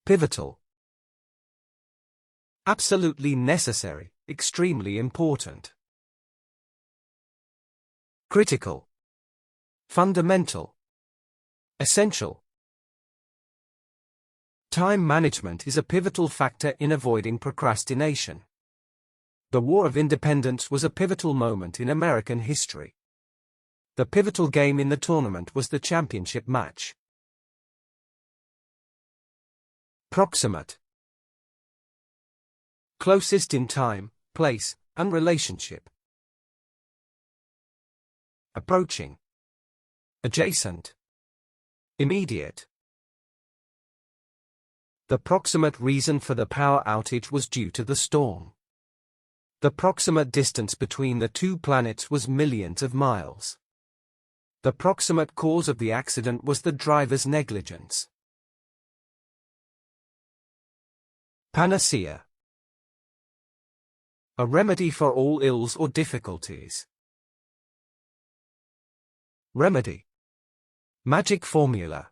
Pivotal. Absolutely necessary, extremely important. Critical. Fundamental. Essential. Time management is a pivotal factor in avoiding procrastination. The War of Independence was a pivotal moment in American history. The pivotal game in the tournament was the championship match. Proximate. Closest in time, place, and relationship. Approaching. Adjacent. Immediate. The proximate reason for the power outage was due to the storm. The proximate distance between the two planets was millions of miles. The proximate cause of the accident was the driver's negligence. Panacea. A remedy for all ills or difficulties. Remedy. Magic formula.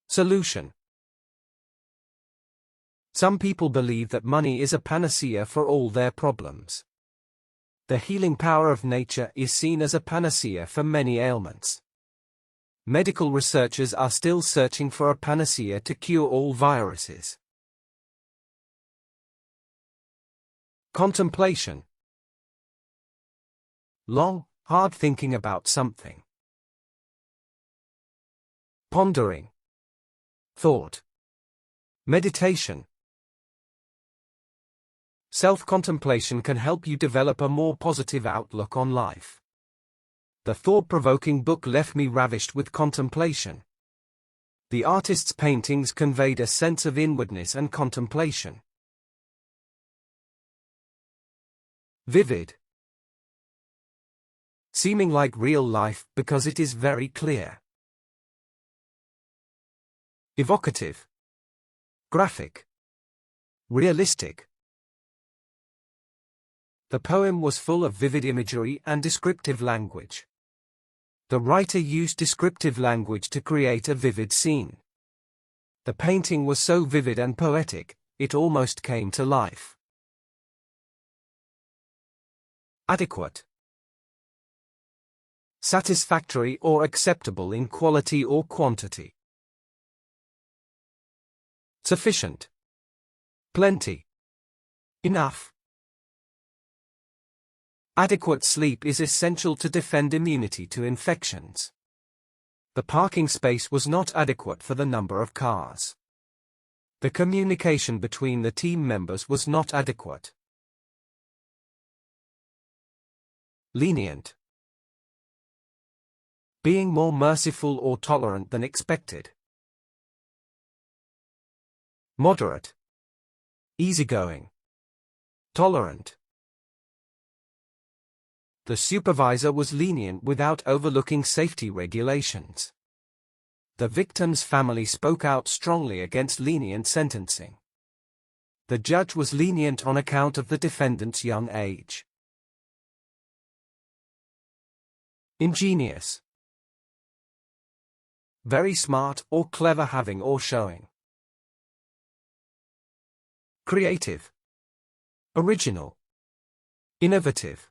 Solution. Some people believe that money is a panacea for all their problems. The healing power of nature is seen as a panacea for many ailments. Medical researchers are still searching for a panacea to cure all viruses. Contemplation. Long, hard thinking about something. Pondering. Thought. Meditation. Self-contemplation can help you develop a more positive outlook on life. The thought-provoking book left me ravished with contemplation. The artist's paintings conveyed a sense of inwardness and contemplation. Vivid. Seeming like real life because it is very clear. Evocative. Graphic. Realistic. The poem was full of vivid imagery and descriptive language. The writer used descriptive language to create a vivid scene. The painting was so vivid and poetic, it almost came to life. Adequate. Satisfactory or acceptable in quality or quantity. Sufficient. Plenty. Enough. Adequate sleep is essential to defend immunity to infections. The parking space was not adequate for the number of cars. The communication between the team members was not adequate. Lenient. Being more merciful or tolerant than expected. Moderate. Easygoing. Tolerant. The supervisor was lenient without overlooking safety regulations. The victim's family spoke out strongly against lenient sentencing. The judge was lenient on account of the defendant's young age. Ingenious. Very smart or clever, having or showing. Creative. Original. Innovative.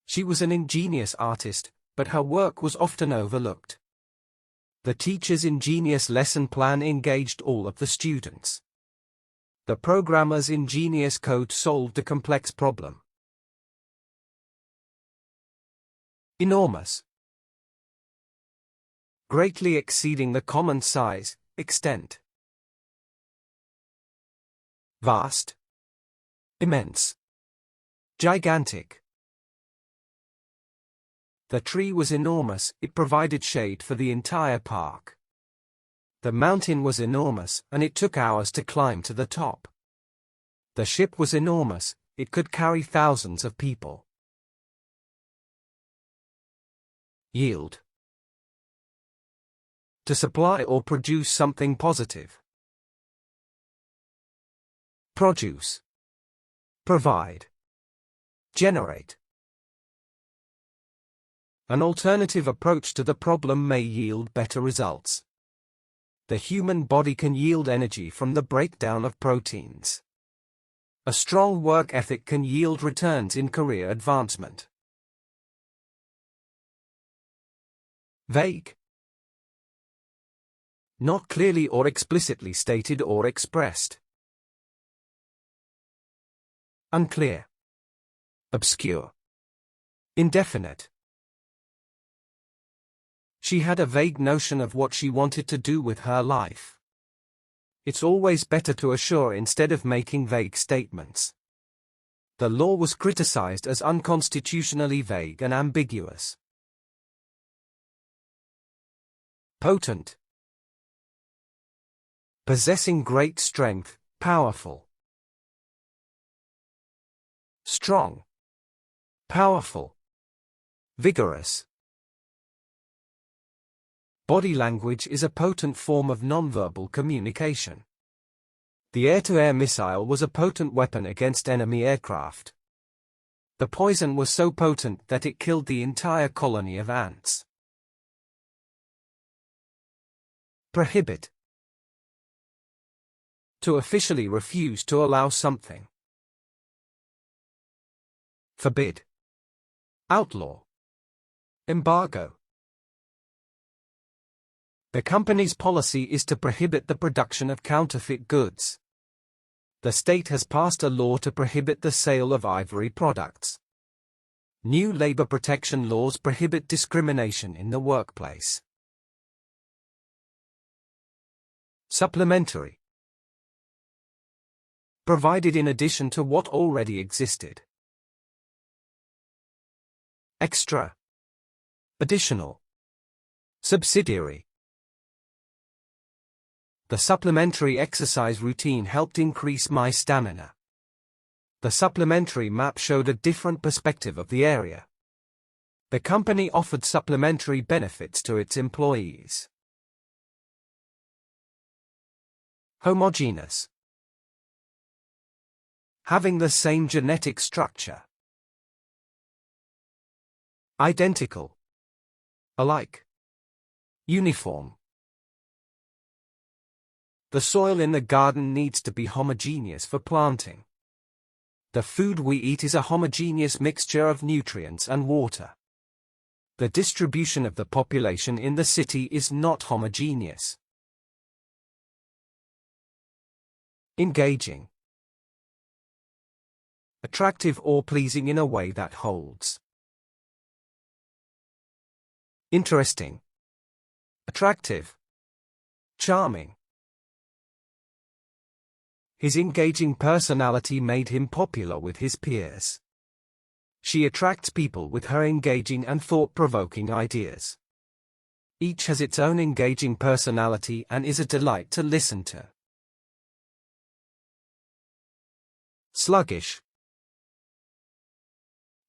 She was an ingenious artist, but her work was often overlooked. The teacher's ingenious lesson plan engaged all of the students. The programmer's ingenious code solved a complex problem. Enormous. Greatly exceeding the common size, extent. Vast. Immense. Gigantic. The tree was enormous, it provided shade for the entire park. The mountain was enormous, and it took hours to climb to the top. The ship was enormous, it could carry thousands of people. Yield. To supply or produce something positive. Produce. Provide. Generate. An alternative approach to the problem may yield better results. The human body can yield energy from the breakdown of proteins. A strong work ethic can yield returns in career advancement. Vague. Not clearly or explicitly stated or expressed. Unclear. Obscure. Indefinite. She had a vague notion of what she wanted to do with her life. It's always better to assure instead of making vague statements. The law was criticized as unconstitutionally vague and ambiguous. Potent. Possessing great strength, powerful. Strong. Powerful. Vigorous. Body language is a potent form of nonverbal communication. The air-to-air missile was a potent weapon against enemy aircraft. The poison was so potent that it killed the entire colony of ants. Prohibit. To officially refuse to allow something. Forbid. Outlaw. Embargo. The company's policy is to prohibit the production of counterfeit goods. The state has passed a law to prohibit the sale of ivory products. New labor protection laws prohibit discrimination in the workplace. Supplementary. Provided in addition to what already existed. Extra. Additional. Subsidiary. The supplementary exercise routine helped increase my stamina. The supplementary map showed a different perspective of the area. The company offered supplementary benefits to its employees. Homogeneous. Having the same genetic structure. Identical. Alike. Uniform. The soil in the garden needs to be homogeneous for planting. The food we eat is a homogeneous mixture of nutrients and water. The distribution of the population in the city is not homogeneous. Engaging. Attractive or pleasing in a way that holds. Interesting. Attractive. Charming. His engaging personality made him popular with his peers. She attracts people with her engaging and thought-provoking ideas. Each has its own engaging personality and is a delight to listen to. Sluggish.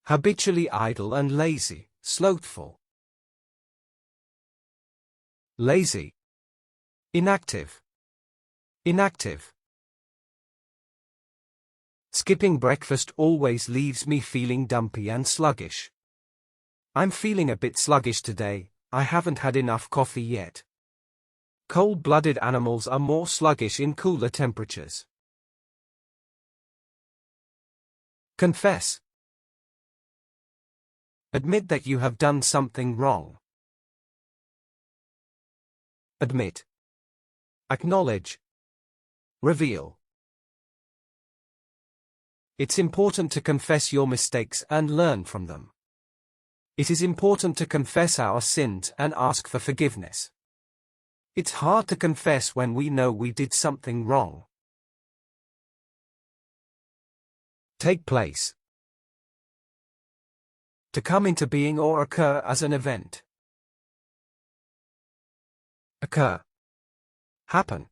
Habitually idle and lazy, slothful. Lazy. Inactive. Inactive. Skipping breakfast always leaves me feeling dumpy and sluggish. I'm feeling a bit sluggish today, I haven't had enough coffee yet. Cold-blooded animals are more sluggish in cooler temperatures. Confess. Admit that you have done something wrong. Admit. Acknowledge. Reveal. It's important to confess your mistakes and learn from them. It is important to confess our sins and ask for forgiveness. It's hard to confess when we know we did something wrong. Take place. To come into being or occur as an event. Occur. Happen.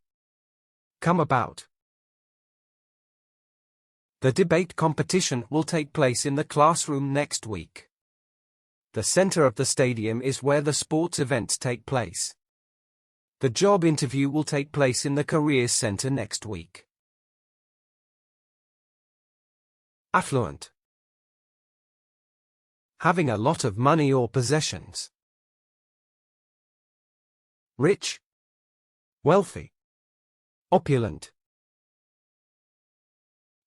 Come about. The debate competition will take place in the classroom next week. The center of the stadium is where the sports events take place. The job interview will take place in the careers center next week. Affluent. Having a lot of money or possessions. Rich. Wealthy. Opulent.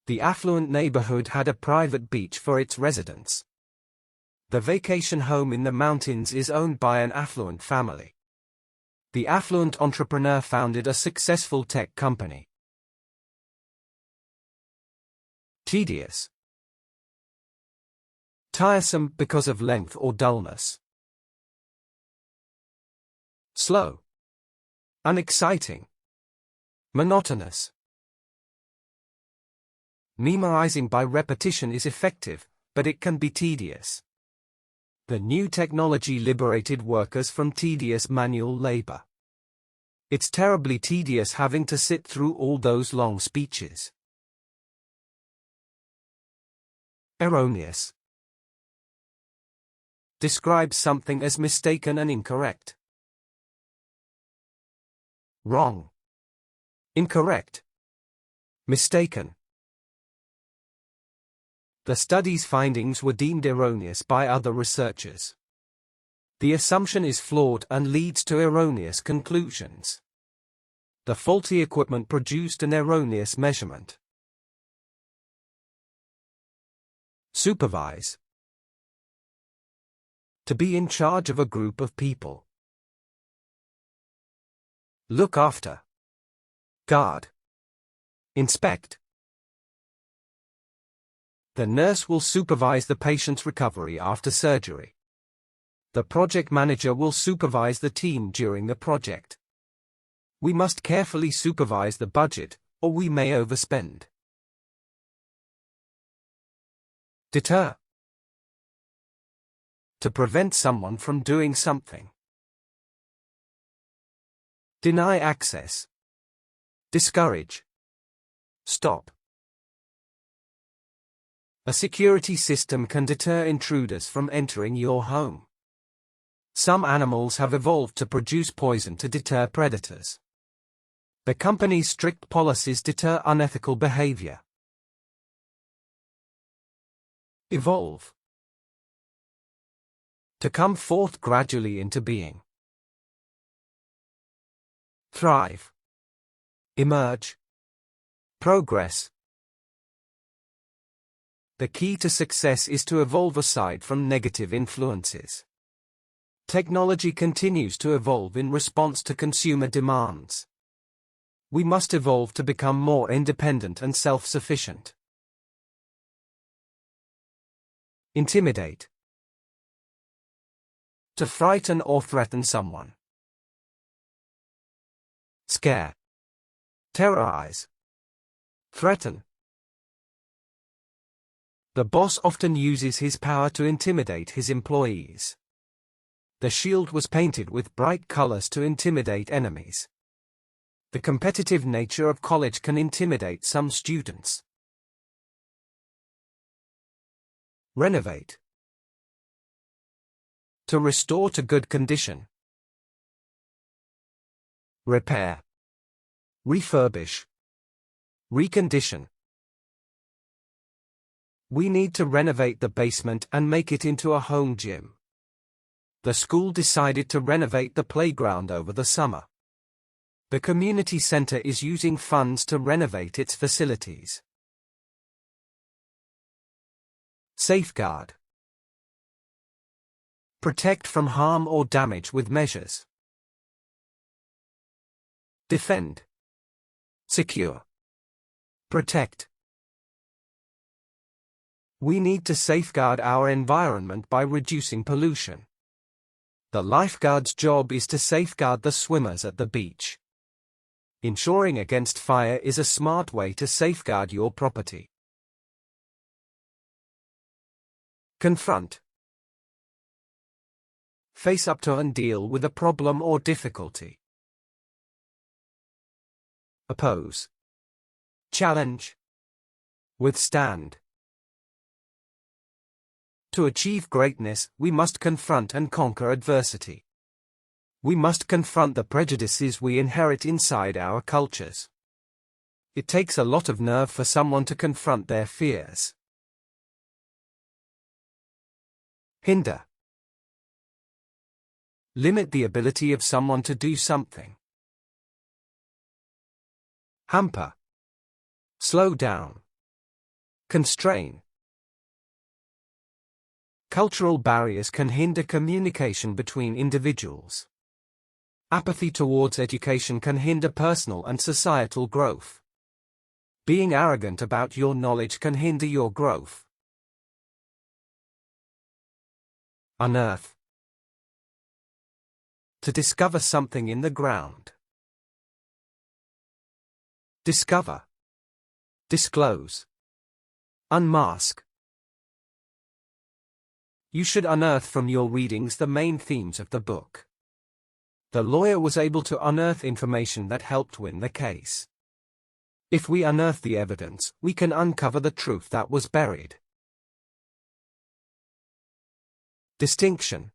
The affluent neighborhood had a private beach for its residents. The vacation home in the mountains is owned by an affluent family. The affluent entrepreneur founded a successful tech company. Tedious. Tiresome because of length or dullness. Slow. Unexciting. Monotonous. Memorizing by repetition is effective, but it can be tedious. The new technology liberated workers from tedious manual labor. It's terribly tedious having to sit through all those long speeches. Erroneous. Describes something as mistaken and incorrect. Wrong. Incorrect. Mistaken. The study's findings were deemed erroneous by other researchers. The assumption is flawed and leads to erroneous conclusions. The faulty equipment produced an erroneous measurement. Supervise. To be in charge of a group of people. Look after. Guard. Inspect. The nurse will supervise the patient's recovery after surgery. The project manager will supervise the team during the project. We must carefully supervise the budget, or we may overspend. Deter. To prevent someone from doing something. Deny access. Discourage. Stop. A security system can deter intruders from entering your home. Some animals have evolved to produce poison to deter predators. The company's strict policies deter unethical behavior. Evolve. To come forth gradually into being. Thrive. Emerge. Progress. The key to success is to evolve aside from negative influences. Technology continues to evolve in response to consumer demands. We must evolve to become more independent and self-sufficient. Intimidate. To frighten or threaten someone. Scare. Terrorize. Threaten. The boss often uses his power to intimidate his employees. The shield was painted with bright colors to intimidate enemies. The competitive nature of college can intimidate some students. Renovate. To restore to good condition. Repair. Refurbish. Recondition. We need to renovate the basement and make it into a home gym. The school decided to renovate the playground over the summer. The community center is using funds to renovate its facilities. Safeguard. Protect from harm or damage with measures. Defend. Secure. Protect. We need to safeguard our environment by reducing pollution. The lifeguard's job is to safeguard the swimmers at the beach. Insuring against fire is a smart way to safeguard your property. Confront. Face up to and deal with a problem or difficulty. Oppose. Challenge. Withstand. To achieve greatness, we must confront and conquer adversity. We must confront the prejudices we inherit inside our cultures. It takes a lot of nerve for someone to confront their fears. Hinder. Limit the ability of someone to do something. hamper, slow down, constrain. Cultural barriers can hinder communication between individuals. Apathy towards education can hinder personal and societal growth. Being arrogant about your knowledge can hinder your growth. Unearth. To discover something in the ground. Discover. Disclose. Unmask. You should unearth from your readings the main themes of the book. The lawyer was able to unearth information that helped win the case. If we unearth the evidence, we can uncover the truth that was buried. Distinction.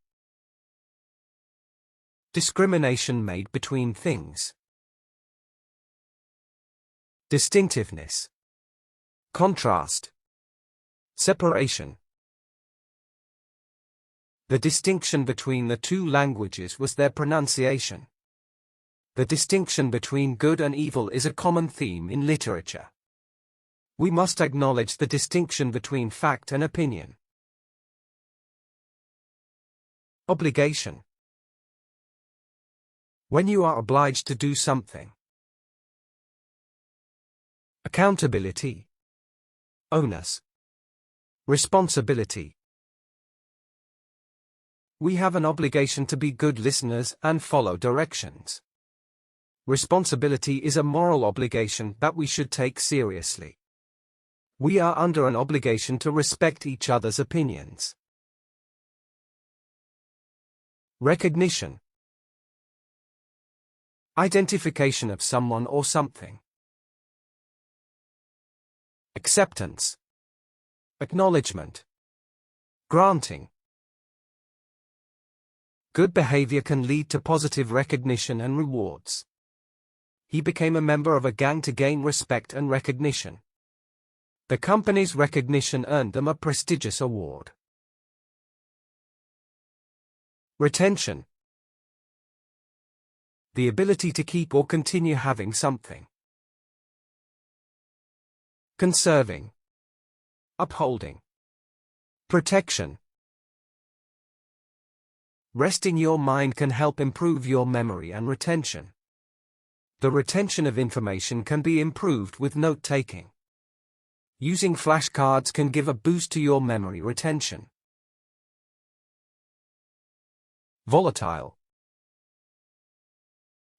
Discrimination made between things. Distinctiveness. Contrast. Separation. The distinction between the two languages was their pronunciation. The distinction between good and evil is a common theme in literature. We must acknowledge the distinction between fact and opinion. Obligation. When you are obliged to do something. Accountability. Onus. Responsibility. We have an obligation to be good listeners and follow directions. Responsibility is a moral obligation that we should take seriously. We are under an obligation to respect each other's opinions. Recognition. Identification of someone or something. Acceptance. Acknowledgement. Granting. Good behavior can lead to positive recognition and rewards. He became a member of a gang to gain respect and recognition. The company's recognition earned them a prestigious award. Retention. The ability to keep or continue having something. Conserving. Upholding. Protection. Resting your mind can help improve your memory and retention. The retention of information can be improved with note-taking. Using flashcards can give a boost to your memory retention. Volatile.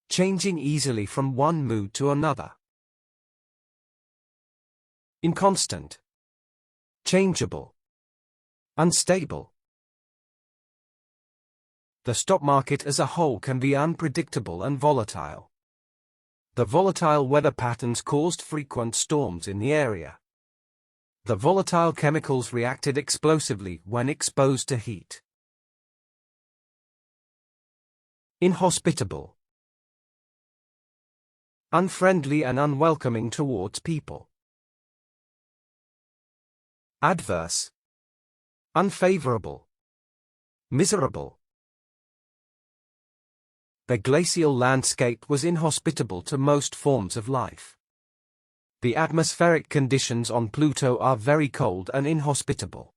Changing easily from one mood to another. Inconstant. Changeable. Unstable. The stock market as a whole can be unpredictable and volatile. The volatile weather patterns caused frequent storms in the area. The volatile chemicals reacted explosively when exposed to heat. Inhospitable. Unfriendly and unwelcoming towards people. Adverse. Unfavorable. Miserable. The glacial landscape was inhospitable to most forms of life. The atmospheric conditions on Pluto are very cold and inhospitable.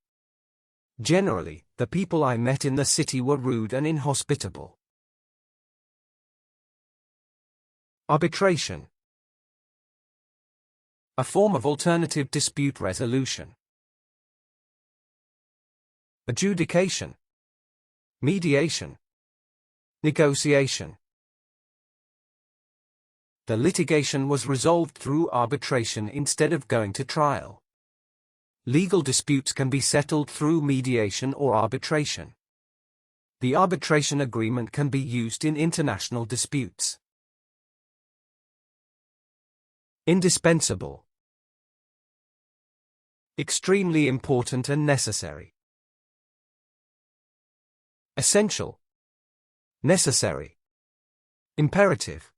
Generally, the people I met in the city were rude and inhospitable. Arbitration. A form of alternative dispute resolution. Adjudication. Mediation. Negotiation. The litigation was resolved through arbitration instead of going to trial. Legal disputes can be settled through mediation or arbitration. The arbitration agreement can be used in international disputes. Indispensable. Extremely important and necessary. Essential. Necessary. Imperative.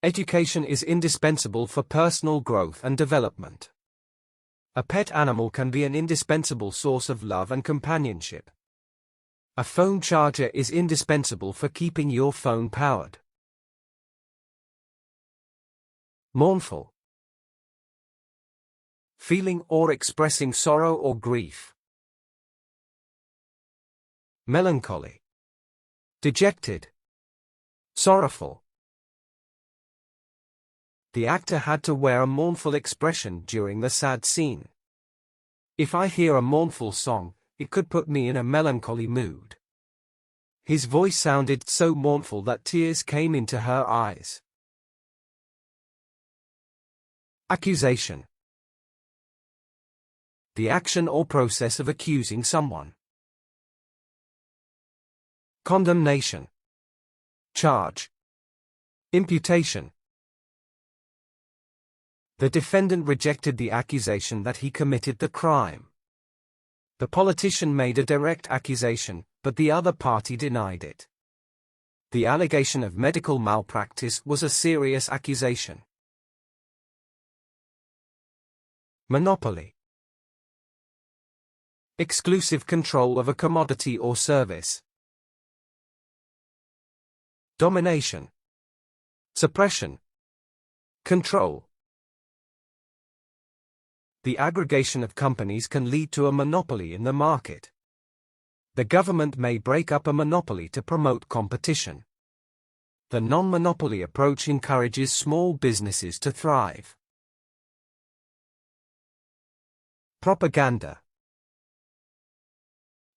Education is indispensable for personal growth and development. A pet animal can be an indispensable source of love and companionship. A phone charger is indispensable for keeping your phone powered. Mournful. Feeling or expressing sorrow or grief. Melancholy. Dejected. Sorrowful. The actor had to wear a mournful expression during the sad scene. If I hear a mournful song, it could put me in a melancholy mood. His voice sounded so mournful that tears came into her eyes. Accusation. The action or process of accusing someone. Condemnation. Charge. Imputation. The defendant rejected the accusation that he committed the crime. The politician made a direct accusation, but the other party denied it. The allegation of medical malpractice was a serious accusation. Monopoly. Exclusive control of a commodity or service. Domination. Suppression. Control. The aggregation of companies can lead to a monopoly in the market. The government may break up a monopoly to promote competition. The non-monopoly approach encourages small businesses to thrive. Propaganda.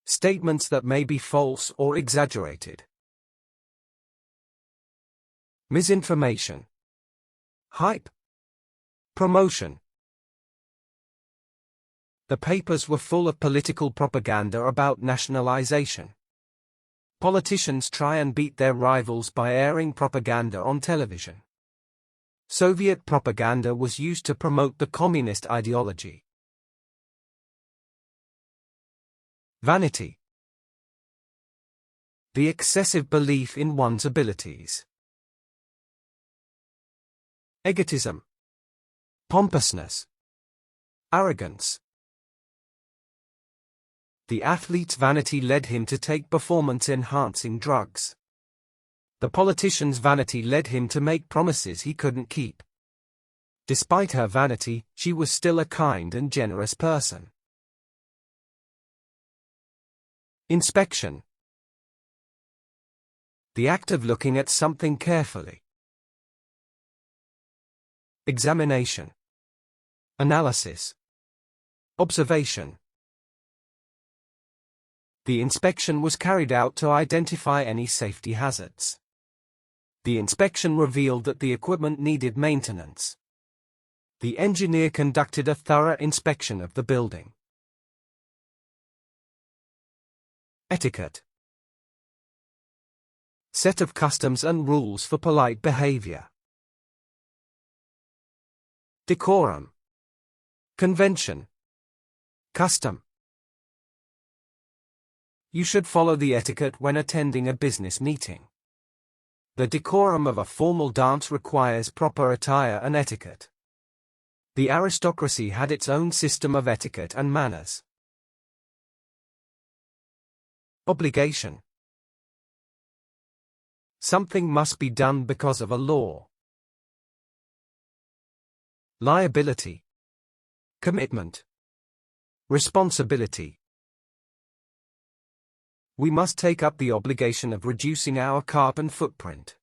Statements that may be false or exaggerated. Misinformation. Hype. Promotion. The papers were full of political propaganda about nationalization. Politicians try and beat their rivals by airing propaganda on television. Soviet propaganda was used to promote the communist ideology. Vanity. The excessive belief in one's abilities. Egotism. Pompousness. Arrogance. The athlete's vanity led him to take performance-enhancing drugs. The politician's vanity led him to make promises he couldn't keep. Despite her vanity, she was still a kind and generous person. Inspection. The act of looking at something carefully. Examination. Analysis. Observation. The inspection was carried out to identify any safety hazards. The inspection revealed that the equipment needed maintenance. The engineer conducted a thorough inspection of the building. Etiquette. Set of customs and rules for polite behavior. Decorum. Convention. Custom. You should follow the etiquette when attending a business meeting. The decorum of a formal dance requires proper attire and etiquette. The aristocracy had its own system of etiquette and manners. Obligation. Something must be done because of a law. Liability. Commitment. Responsibility. We must take up the obligation of reducing our carbon footprint.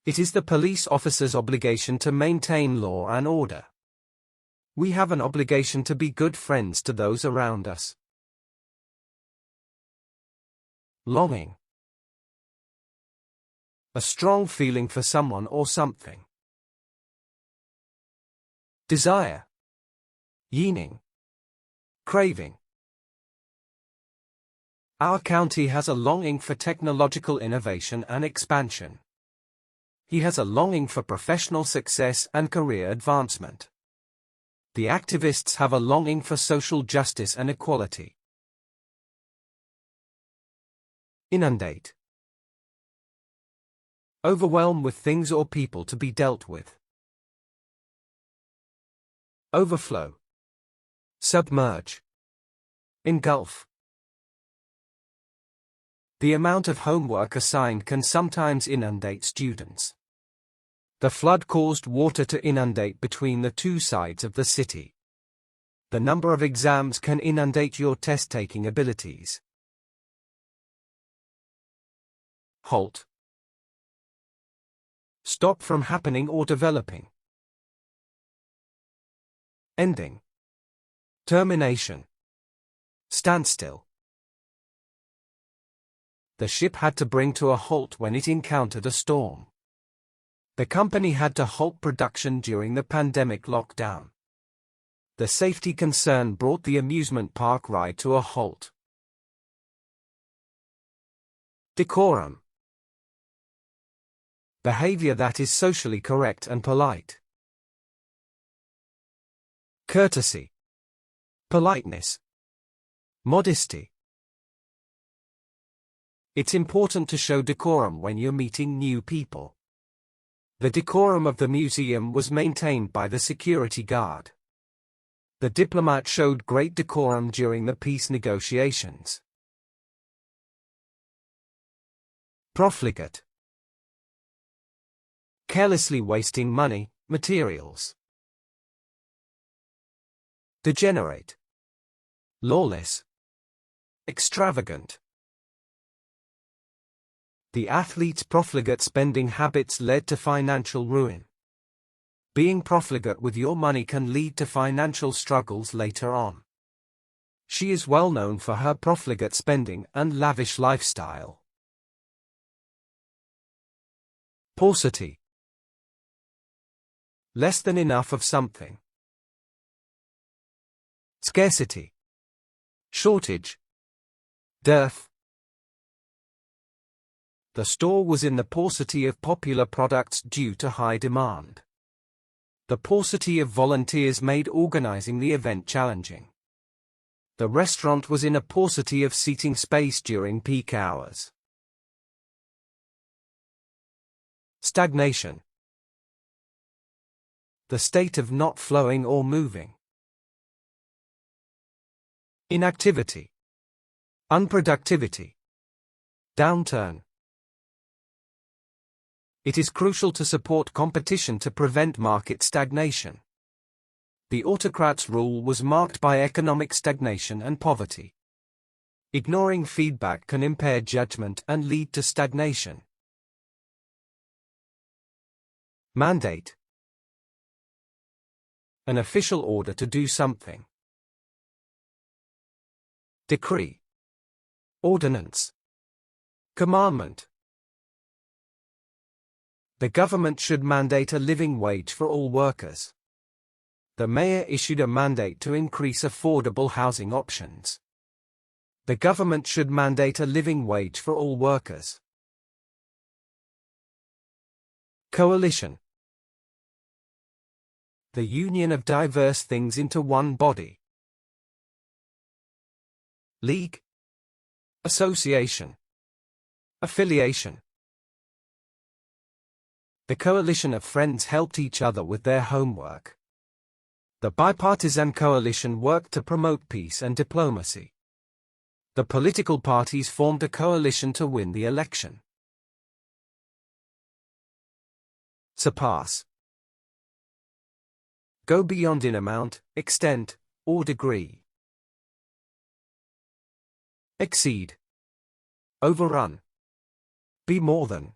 It is the police officer's obligation to maintain law and order. We have an obligation to be good friends to those around us. Longing. A strong feeling for someone or something. Desire. Yearning. Craving. Our county has a longing for technological innovation and expansion. He has a longing for professional success and career advancement. The activists have a longing for social justice and equality. Inundate. Overwhelm with things or people to be dealt with. Overflow. Submerge. Engulf. The amount of homework assigned can sometimes inundate students. The flood caused water to inundate between the two sides of the city. The number of exams can inundate your test-taking abilities. Halt. Stop from happening or developing. Ending. Termination. Standstill. The ship had to bring to a halt when it encountered a storm. The company had to halt production during the pandemic lockdown. The safety concern brought the amusement park ride to a halt. Decorum. Behavior that is socially correct and polite. Courtesy. Politeness. Modesty. It's important to show decorum when you're meeting new people. The decorum of the museum was maintained by the security guard. The diplomat showed great decorum during the peace negotiations. Profligate. Carelessly wasting money, materials. Degenerate. Lawless. Extravagant. The athlete's profligate spending habits led to financial ruin. Being profligate with your money can lead to financial struggles later on. She is well known for her profligate spending and lavish lifestyle. Paucity. Less than enough of something. Scarcity. Shortage. Dearth. The store was in the paucity of popular products due to high demand. The paucity of volunteers made organizing the event challenging. The restaurant was in a paucity of seating space during peak hours. Stagnation. The state of not flowing or moving. Inactivity. Unproductivity. Downturn. It is crucial to support competition to prevent market stagnation. The autocrat's rule was marked by economic stagnation and poverty. Ignoring feedback can impair judgment and lead to stagnation. Mandate. An official order to do something. Decree. Ordinance. Commandment. The government should mandate a living wage for all workers. The mayor issued a mandate to increase affordable housing options. The government should mandate a living wage for all workers. Coalition. The union of diverse things into one body. League. Association. Affiliation. The coalition of friends helped each other with their homework. The bipartisan coalition worked to promote peace and diplomacy. The political parties formed a coalition to win the election. Surpass. Go beyond in amount, extent, or degree. Exceed. Overrun. Be more than.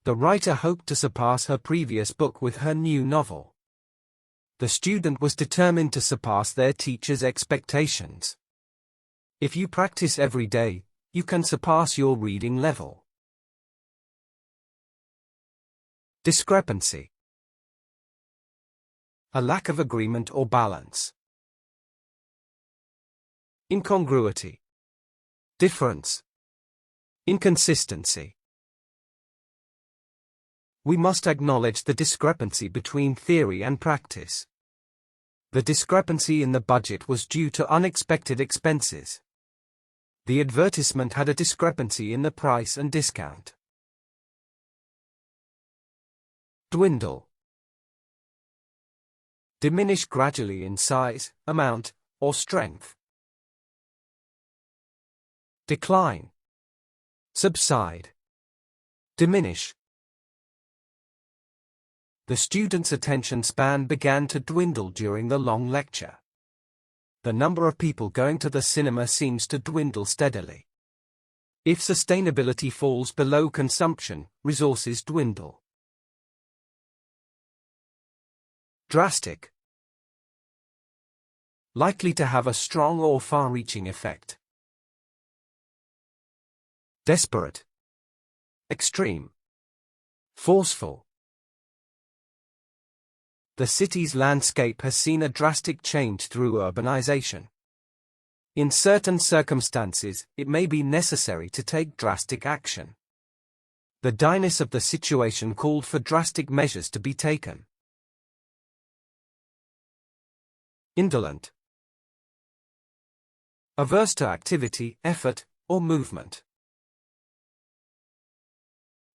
The writer hoped to surpass her previous book with her new novel. The student was determined to surpass their teacher's expectations. If you practice every day, you can surpass your reading level. Discrepancy. A lack of agreement or balance. Incongruity. Difference. Inconsistency. We must acknowledge the discrepancy between theory and practice. The discrepancy in the budget was due to unexpected expenses. The advertisement had a discrepancy in the price and discount. Dwindle. Diminish gradually in size, amount, or strength. Decline. Subside. Diminish. The student's attention span began to dwindle during the long lecture. The number of people going to the cinema seems to dwindle steadily. If sustainability falls below consumption, resources dwindle. Drastic. Likely to have a strong or far-reaching effect. Desperate. Extreme. Forceful. The city's landscape has seen a drastic change through urbanization. In certain circumstances, it may be necessary to take drastic action. The direness of the situation called for drastic measures to be taken. Indolent. Averse to activity, effort, or movement.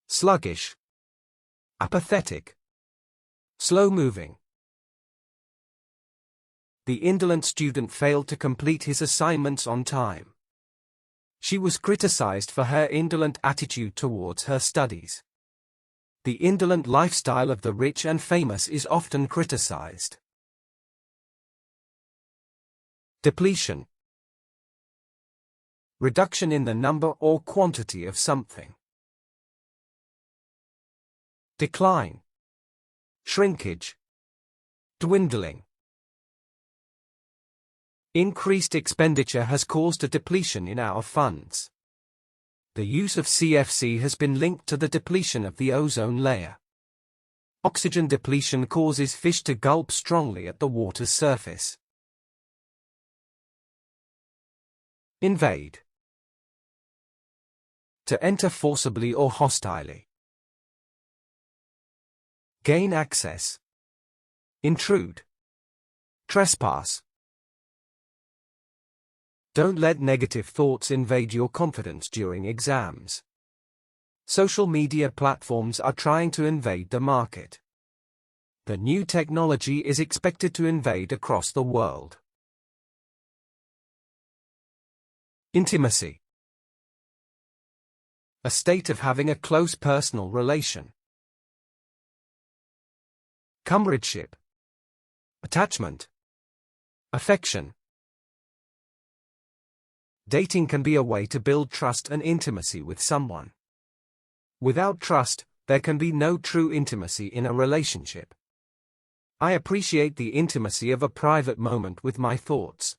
Sluggish. Apathetic. Slow-moving. The indolent student failed to complete his assignments on time. She was criticized for her indolent attitude towards her studies. The indolent lifestyle of the rich and famous is often criticized. Depletion. Reduction in the number or quantity of something. Decline. Shrinkage. Dwindling. Increased expenditure has caused a depletion in our funds. The use of CFC has been linked to the depletion of the ozone layer. Oxygen depletion causes fish to gulp strongly at the water's surface. Invade. To enter forcibly or hostilely. Gain access. Intrude. Trespass. Don't let negative thoughts invade your confidence during exams. Social media platforms are trying to invade the market. The new technology is expected to invade across the world. Intimacy. A state of having a close personal relation. Comradeship. Attachment. Affection. Dating can be a way to build trust and intimacy with someone. Without trust, there can be no true intimacy in a relationship. I appreciate the intimacy of a private moment with my thoughts.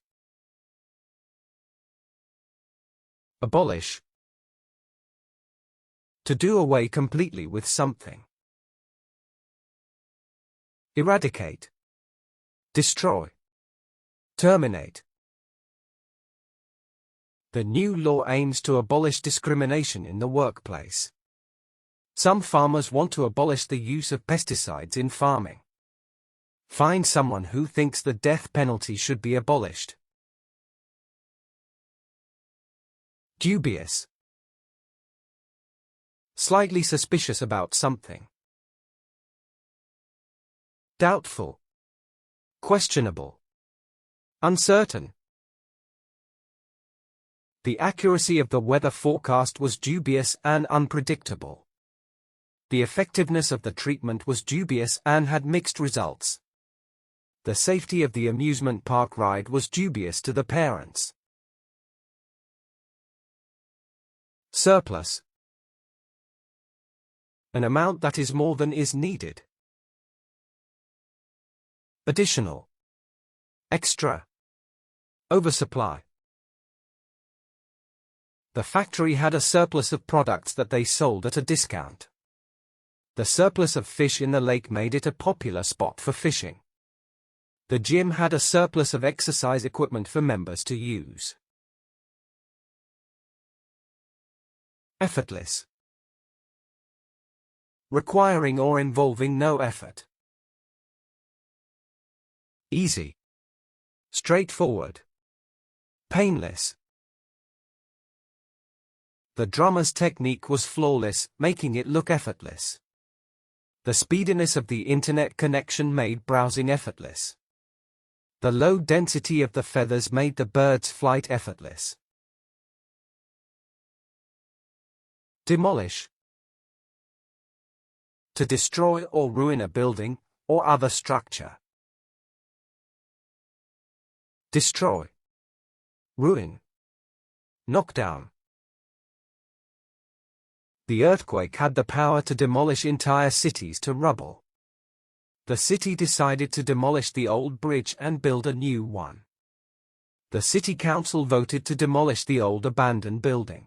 Abolish. To do away completely with something. Eradicate. Destroy. Terminate. The new law aims to abolish discrimination in the workplace. Some farmers want to abolish the use of pesticides in farming. Find someone who thinks the death penalty should be abolished. Dubious. Slightly suspicious about something. Doubtful. Questionable. Uncertain. The accuracy of the weather forecast was dubious and unpredictable. The effectiveness of the treatment was dubious and had mixed results. The safety of the amusement park ride was dubious to the parents. Surplus. An amount that is more than is needed. Additional. Extra. Oversupply. The factory had a surplus of products that they sold at a discount. The surplus of fish in the lake made it a popular spot for fishing. The gym had a surplus of exercise equipment for members to use. Effortless. Requiring or involving no effort. Easy. Straightforward. Painless. The drummer's technique was flawless, making it look effortless. The speediness of the internet connection made browsing effortless. The low density of the feathers made the bird's flight effortless. Demolish. To destroy or ruin a building or other structure. Destroy. Ruin. Knock down. The earthquake had the power to demolish entire cities to rubble. The city decided to demolish the old bridge and build a new one. The city council voted to demolish the old abandoned building.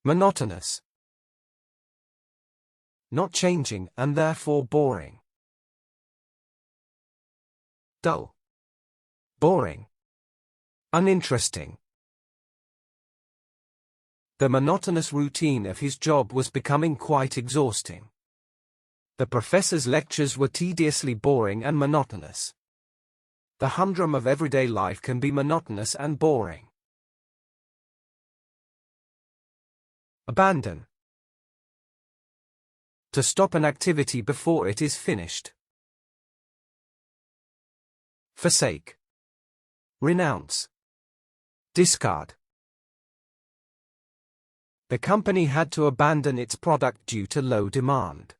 Monotonous. Not changing and therefore boring. Dull. Boring. Uninteresting. The monotonous routine of his job was becoming quite exhausting. The professor's lectures were tediously boring and monotonous. The humdrum of everyday life can be monotonous and boring. Abandon. To stop an activity before it is finished. Forsake. Renounce. Discard. The company had to abandon its product due to low demand.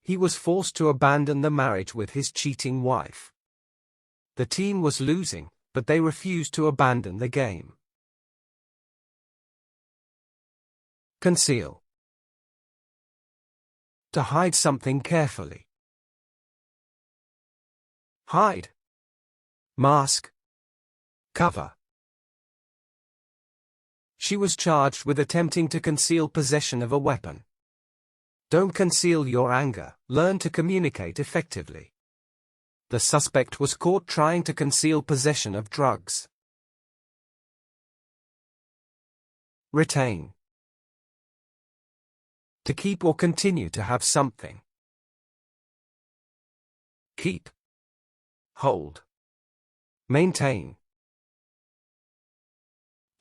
He was forced to abandon the marriage with his cheating wife. The team was losing, but they refused to abandon the game. Conceal. To hide something carefully. Hide. Mask. Cover. She was charged with attempting to conceal possession of a weapon. Don't conceal your anger, learn to communicate effectively. The suspect was caught trying to conceal possession of drugs. Retain. To keep or continue to have something. Keep. Hold. Maintain.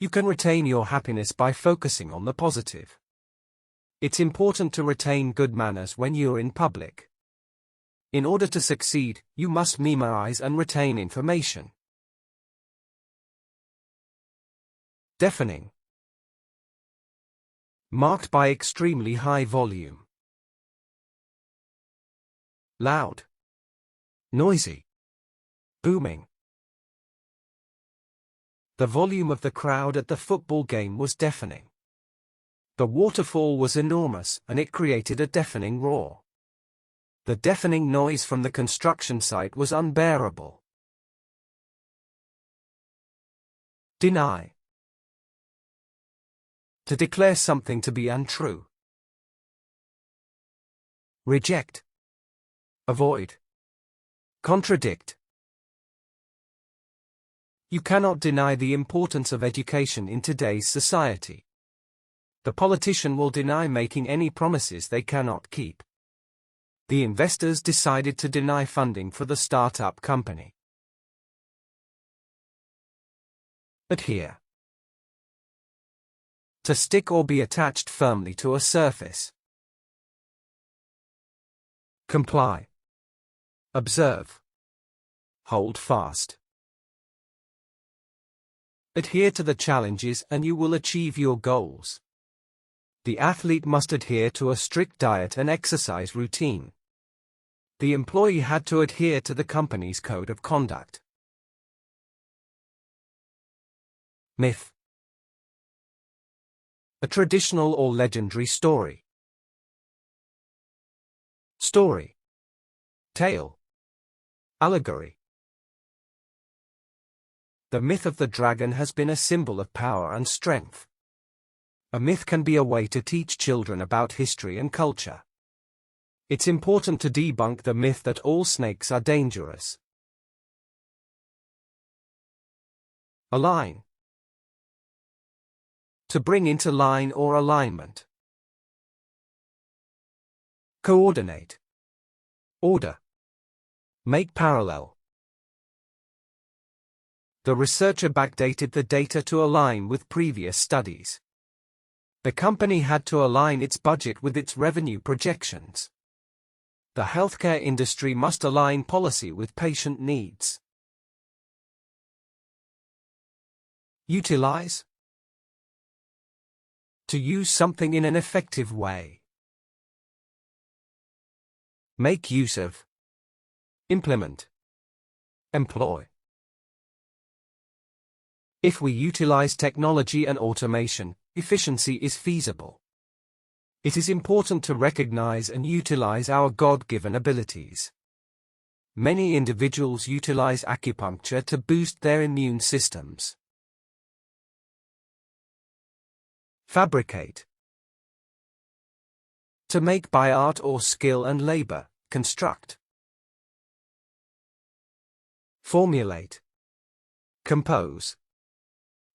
You can retain your happiness by focusing on the positive. It's important to retain good manners when you're in public. In order to succeed, you must memorize and retain information. Deafening. Marked by extremely high volume. Loud. Noisy. Booming. The volume of the crowd at the football game was deafening. The waterfall was enormous, and it created a deafening roar. The deafening noise from the construction site was unbearable. Deny. To declare something to be untrue. Reject. Avoid. Contradict. You cannot deny the importance of education in today's society. The politician will deny making any promises they cannot keep. The investors decided to deny funding for the startup company. Adhere. To stick or be attached firmly to a surface. Comply. Observe. Hold fast. Adhere to the challenges and you will achieve your goals. The athlete must adhere to a strict diet and exercise routine. The employee had to adhere to the company's code of conduct. Myth. A traditional or legendary story. Story. Tale. Allegory. The myth of the dragon has been a symbol of power and strength. A myth can be a way to teach children about history and culture. It's important to debunk the myth that all snakes are dangerous. Align. To bring into line or alignment. Coordinate. Order. Make parallel. The researcher backdated the data to align with previous studies. The company had to align its budget with its revenue projections. The healthcare industry must align policy with patient needs. Utilize. To use something in an effective way. Make use of. Implement. Employ. If we utilize technology and automation, efficiency is feasible. It is important to recognize and utilize our God-given abilities. Many individuals utilize acupuncture to boost their immune systems. Fabricate. To make by art or skill and labor, construct. Formulate. Compose.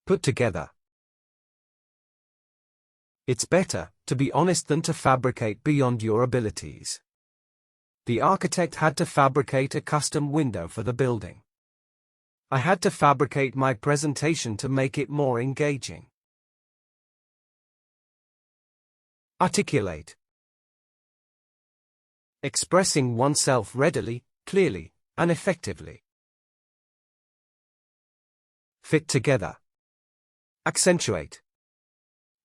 Put together. It's better to be honest than to fabricate beyond your abilities. The architect had to fabricate a custom window for the building. I had to fabricate my presentation to make it more engaging. Articulate. Expressing oneself readily, clearly, and effectively. Fit together. Accentuate.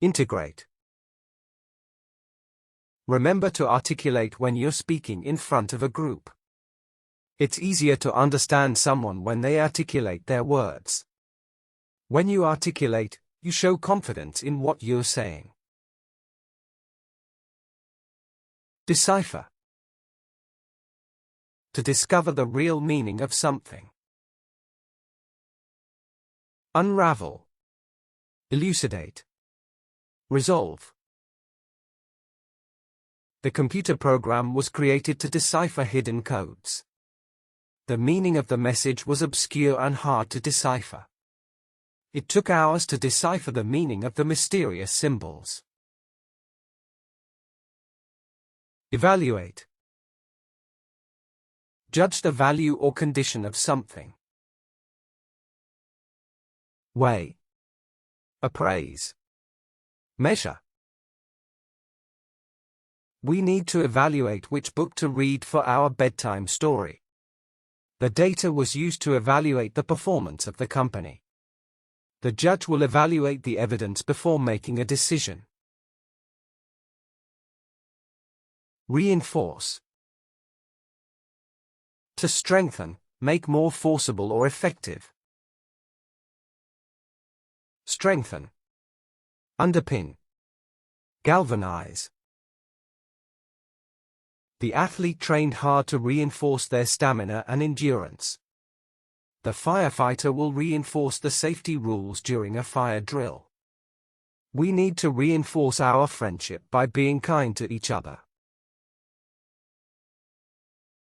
Integrate. Remember to articulate when you're speaking in front of a group. It's easier to understand someone when they articulate their words. When you articulate, you show confidence in what you're saying. Decipher. To discover the real meaning of something. Unravel. Elucidate. Resolve. The computer program was created to decipher hidden codes. The meaning of the message was obscure and hard to decipher. It took hours to decipher the meaning of the mysterious symbols. Evaluate. Judge the value or condition of something. Weigh. Appraise. Measure. We need to evaluate which book to read for our bedtime story. The data was used to evaluate the performance of the company. The judge will evaluate the evidence before making a decision. Reinforce. To strengthen, make more forcible or effective. Strengthen. Underpin. Galvanize. The athlete trained hard to reinforce their stamina and endurance. The firefighter will reinforce the safety rules during a fire drill. We need to reinforce our friendship by being kind to each other.